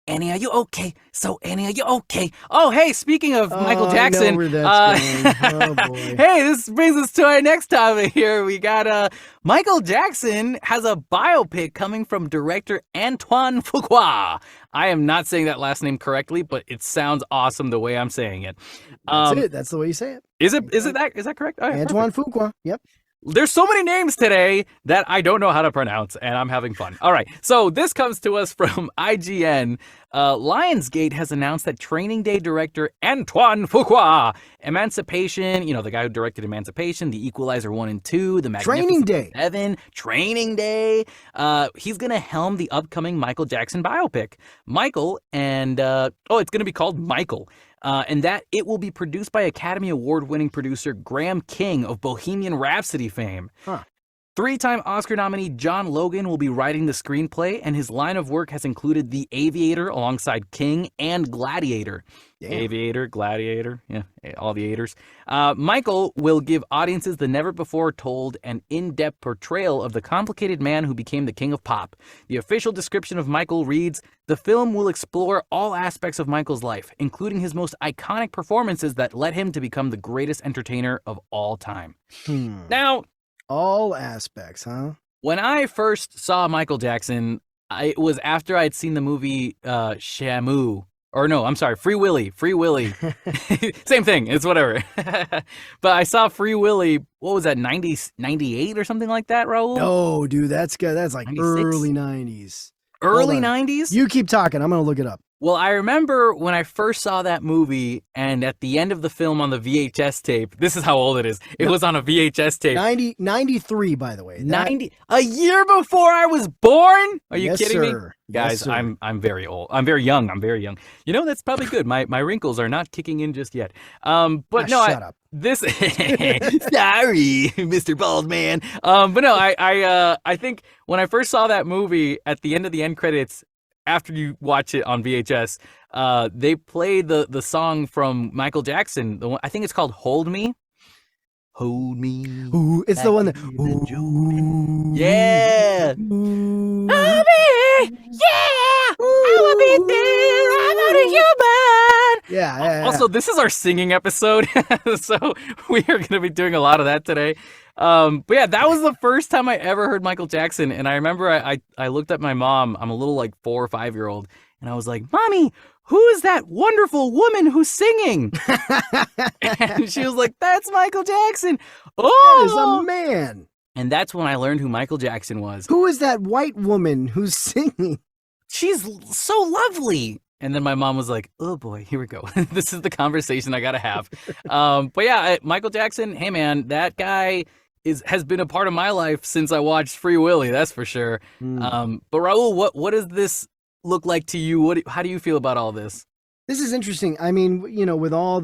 Annie, are you okay? So, Annie, are you okay? Oh, hey, speaking of Michael I know Jackson, where that's going. Oh boy. hey, this brings us to our next topic here. We got Michael Jackson has a biopic coming from director Antoine Fuqua. I am not saying that last name correctly, but it sounds awesome the way I'm saying it. That's it. That's the way you say it. Is that correct? Oh, yeah, Antoine perfect. Fuqua. Yep. There's so many names today that I don't know how to pronounce, and I'm having fun. All right, so this comes to us from IGN. Lionsgate has announced that Training Day director Antoine Fuqua, Emancipation, the guy who directed Emancipation, The Equalizer 1 and 2, The Magnificent Seven, Training Day, he's going to helm the upcoming Michael Jackson biopic. It's going to be called Michael. And that it will be produced by Academy Award-winning producer Graham King of Bohemian Rhapsody fame. Huh. Three-time Oscar nominee John Logan will be writing the screenplay, and his line of work has included The Aviator alongside King and Gladiator. Damn. Aviator, Gladiator, yeah, all the ators. Michael will give audiences the never-before-told and in-depth portrayal of the complicated man who became the king of pop. The official description of Michael reads, "The film will explore all aspects of Michael's life, including his most iconic performances that led him to become the greatest entertainer of all time." Now, all aspects, huh? when I first saw Michael Jackson, it was after I'd seen the movie Shamu. Or no, I'm sorry, Free Willy. Free Willy. Same thing. It's whatever. But I saw Free Willy, what was that, 98 or something like that, Raul? No, dude, that's good. That's like 96? early 90s. Early 90s? You keep talking. I'm going to look it up. Well, I remember when I first saw that movie, and at the end of the film on the VHS tape, this is how old it is. It was on a VHS tape. 93, by the way. 90, a year before I was born? Are you kidding me? Guys, Yes, I'm very old. I'm very young. That's probably good. My wrinkles are not kicking in just yet. Shut up. This sorry, Mr. Bald Man. I think when I first saw that movie, at the end of the end credits, after you watch it on VHS, they play the song from Michael Jackson. The one, I think it's called "Hold Me." Hold me. Ooh, it's the one that. Yeah. Ooh. I'll be, yeah. I will be there. I'm not a human. Yeah. Also, this is our singing episode, so we are going to be doing a lot of that today. But yeah, that was the first time I ever heard Michael Jackson, and I remember I looked at my mom. I'm a little like 4 or 5 year old, and I was like, "Mommy, who is that wonderful woman who's singing?" And she was like, "That's Michael Jackson." Oh, That is a man. And that's when I learned who Michael Jackson was. Who is that white woman who's singing? She's so lovely. And then my mom was like, "Oh boy, here we go. This is the conversation I gotta have." But yeah, Michael Jackson, hey man, that guy has been a part of my life since I watched Free Willy, that's for sure. But Raul, what does this look like to you? How do you feel about all this? This is interesting. I mean, with all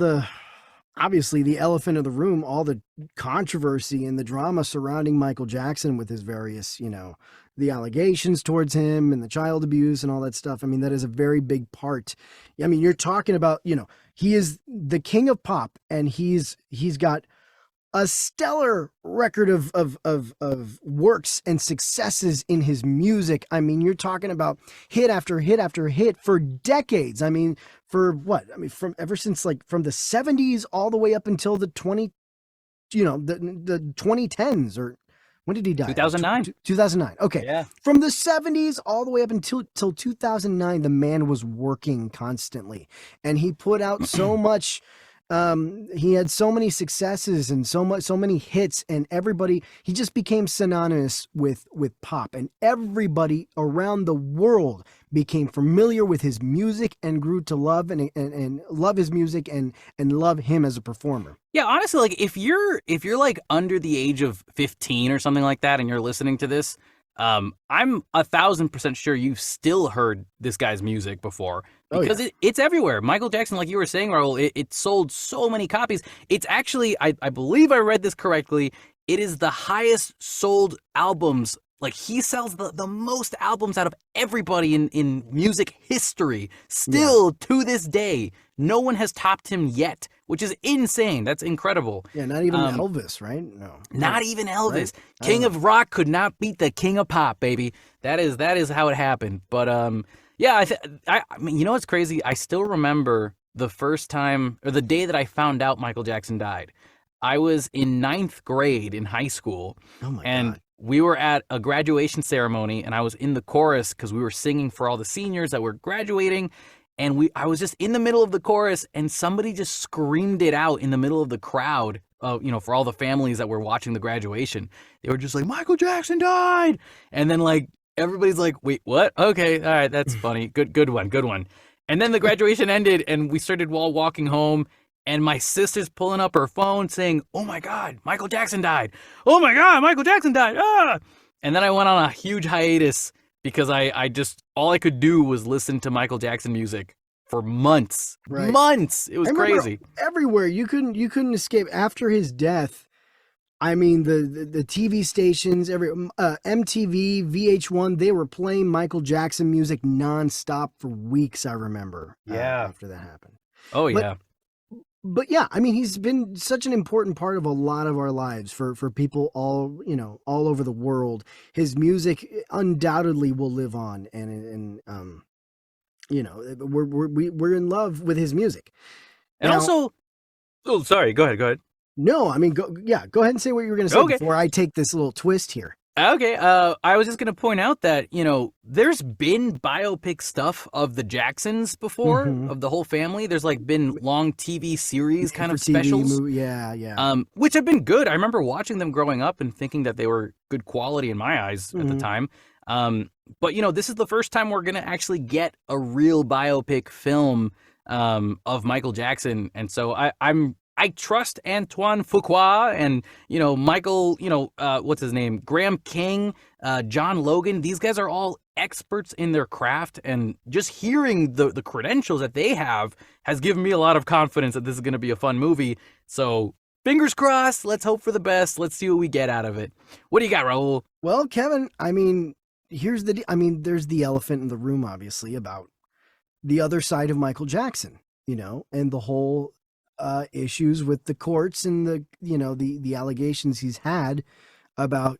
obviously the elephant in the room, all the controversy and the drama surrounding Michael Jackson with his various, the allegations towards him and the child abuse and all that stuff. I mean, that is a very big part. I mean, you're talking about, he is the king of pop, and he's got a stellar record of works and successes in his music. I mean, you're talking about hit after hit after hit for decades. I mean, for what? I mean, from ever since from the 70s all the way up until the 2010s, or when did he die? 2009. 2009. Okay. Yeah. From the 70s all the way up until 2009, the man was working constantly, and he put out so much. He had so many successes and so many hits, and he just became synonymous with pop, and everybody around the world became familiar with his music and grew to love and love his music and love him as a performer. Yeah, honestly, like if you're like under the age of 15 or something like that, and you're listening to this, I'm 1,000% sure you've still heard this guy's music before, because it's everywhere. Michael Jackson, like you were saying, Raul, it sold so many copies. It's actually, I believe I read this correctly, it is the highest sold albums. Like, he sells the most albums out of everybody in music history. Still, to this day, no one has topped him yet, which is insane. That's incredible. Yeah, not even Elvis, right? No. Not even Elvis. Right. King of rock could not beat the king of pop, baby. That is how it happened. But Yeah, I mean, you know what's crazy? I still remember the first time or the day that I found out Michael Jackson died. I was in ninth grade in high school, Oh my and God. we were at a graduation ceremony, and I was in the chorus because we were singing for all the seniors that were graduating, and I was just in the middle of the chorus, and somebody just screamed it out in the middle of the crowd. For all the families that were watching the graduation, they were just like, "Michael Jackson died," and then like everybody's like, "Wait, what? Okay, all right, that's funny. Good one, good one." And then the graduation ended, and we started walking home, and my sister's pulling up her phone saying, "Oh my God, Michael Jackson died! Oh my God, Michael Jackson died!" Ah! And then I went on a huge hiatus because I just all I could do was listen to Michael Jackson music for months, Right. months. It I was remember crazy. everywhere you couldn't escape after his death. I mean, the TV stations, MTV, VH1, they were playing Michael Jackson music nonstop for weeks. I remember Yeah. after that happened. Oh But yeah. but yeah, I mean, he's been such an important part of a lot of our lives for people all over the world. His music undoubtedly will live on, and we're in love with his music. And Now, also, oh sorry, go ahead, go ahead. no, I mean, go ahead and say what you were going to say Okay. before I take this little twist here. Okay, I was just gonna point out that there's been biopic stuff of the Jacksons before, Mm-hmm. of the whole family. There's like been long TV series kind For of TV specials, movie, yeah. which have been good. I remember watching them growing up and thinking that they were good quality in my eyes at the Mhm. time. But this is the first time we're gonna actually get a real biopic film of Michael Jackson, and so I trust Antoine Fuqua and Michael, what's his name, Graham King, John Logan. These guys are all experts in their craft, and just hearing the credentials that they have has given me a lot of confidence that this is going to be a fun movie. So fingers crossed. Let's hope for the best. Let's see what we get out of it. What do you got, Raul? Well, Kevin, I mean, there's the elephant in the room, obviously, about the other side of Michael Jackson, and the whole issues with the courts and the allegations he's had about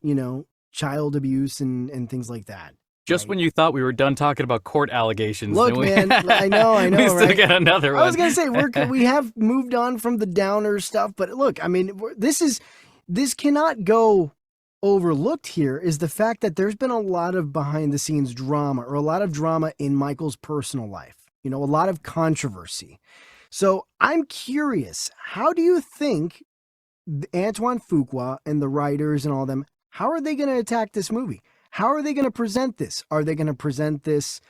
child abuse and things like that. Just Right? when you thought we were done talking about court allegations, Look, man, I know, we still right? get another one. I was gonna say we have moved on from the downer stuff, but look, I mean, this cannot go overlooked here. Is the fact that there's been a lot of behind the scenes drama, or a lot of drama in Michael's personal life. A lot of controversy. So I'm curious, how do you think Antoine Fuqua and the writers and all them, how are they going to attack this movie? How are they going to present this? Are they going to present this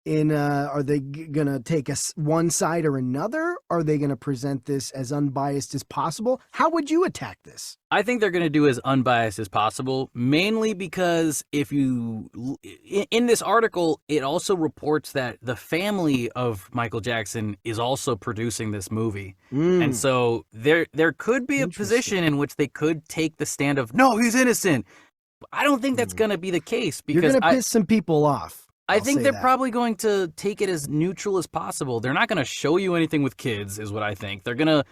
are they going to take us one side or another? Are they going to present this as unbiased as possible? How would you attack this? I think they're going to do as unbiased as possible, mainly because in this article, it also reports that the family of Michael Jackson is also producing this movie. And so there could be a position in which they could take the stand of, no, he's innocent. I don't think that's going to be the case, because you're going to piss some people off. I think they're probably going to take it as neutral as possible. They're not going to show you anything with kids, is what I think. They're going to,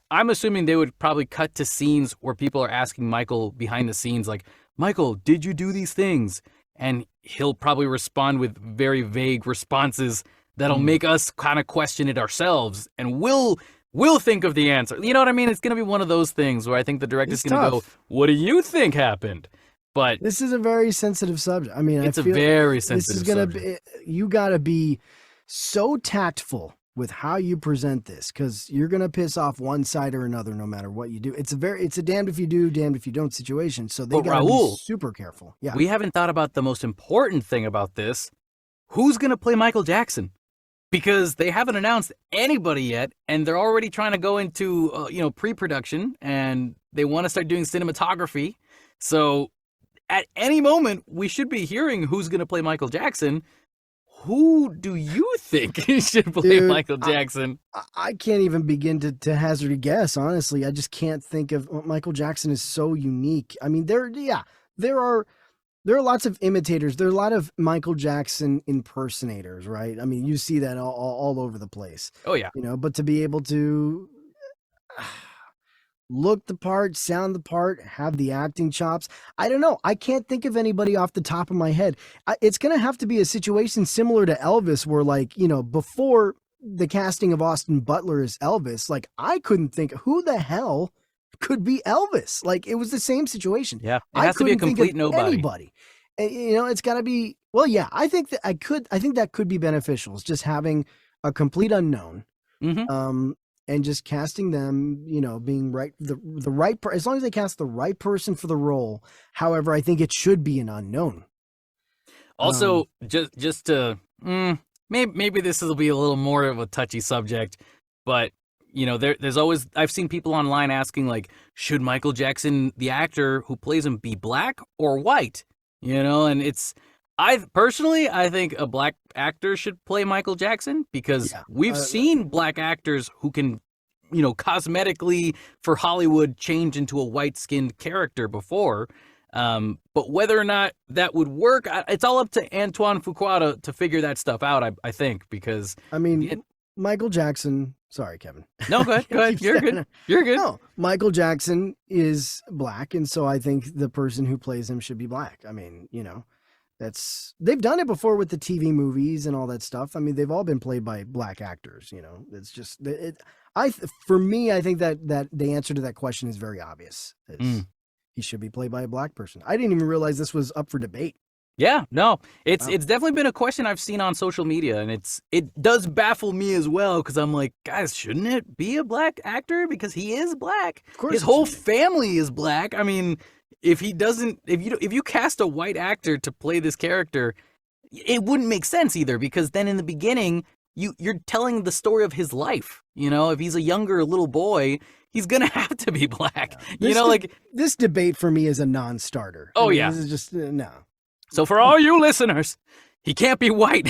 I'm assuming they would probably cut to scenes where people are asking Michael behind the scenes, like, Michael, did you do these things? And he'll probably respond with very vague responses that'll make us kind of question it ourselves. And we'll think of the answer. You know what I mean? It's going to be one of those things where I think the director's going to go, what do you think happened? But this is a very sensitive subject. I mean, it's a very sensitive subject. This is you got to be so tactful with how you present this, because you're going to piss off one side or another no matter what you do. It's a damned if you do, damned if you don't situation. So they got to be super careful. Yeah. We haven't thought about the most important thing about this. Who's going to play Michael Jackson? Because they haven't announced anybody yet, and they're already trying to go into pre-production, and they want to start doing cinematography. So at any moment, we should be hearing who's going to play Michael Jackson. Who do you think should play Michael Jackson? I can't even begin to hazard a guess, honestly. I just can't think of Michael Jackson is so unique. I mean, there are lots of imitators. There are a lot of Michael Jackson impersonators, right? I mean, you see that all over the place. Oh, yeah. But to be able to look the part, sound the part, have the acting chops. I don't know. I can't think of anybody off the top of my head. It's going to have to be a situation similar to Elvis where, like, you know, before the casting of Austin Butler as Elvis, like, I couldn't think who the hell could be Elvis. Like, it was the same situation. Yeah, it has to be a complete nobody. Anybody. And, you know, it's got to be, well, yeah, I think that could be beneficial. It's just having a complete unknown. Mm-hmm. And just casting them, you know, being the right as long as they cast the right person for the role. However, I think it should be an unknown. Also, just to maybe this will be a little more of a touchy subject, but you know, there's always, I've seen people online asking, like, should Michael Jackson, the actor who plays him, be black or white? You know, and I think a black actor should play Michael Jackson because we've seen black actors who can, you know, cosmetically for Hollywood change into a white-skinned character before. But whether or not that would work, it's all up to Antoine Fuqua to figure that stuff out, I think, because... I mean, Michael Jackson... Sorry, Kevin. No, go ahead. You're good. You're good. No, Michael Jackson is black, and so I think the person who plays him should be black. I mean, you know... They've done it before with the TV movies and all that stuff. I mean, they've all been played by black actors, you know. It's just for me, I think that the answer to that question is very obvious. He should be played by a black person. I didn't even realize this was up for debate. Yeah, no, it's definitely been a question I've seen on social media, and it does baffle me as well because I'm like, guys, shouldn't it be a black actor because he is black? Of course, his whole family is black. I mean, if you cast a white actor to play this character, it wouldn't make sense either because then in the beginning you're telling the story of his life. You know, if he's a younger little boy, he's gonna have to be black. Yeah. You know, this debate for me is a non-starter. Oh, yeah, this is just no. So for all you listeners, he can't be white.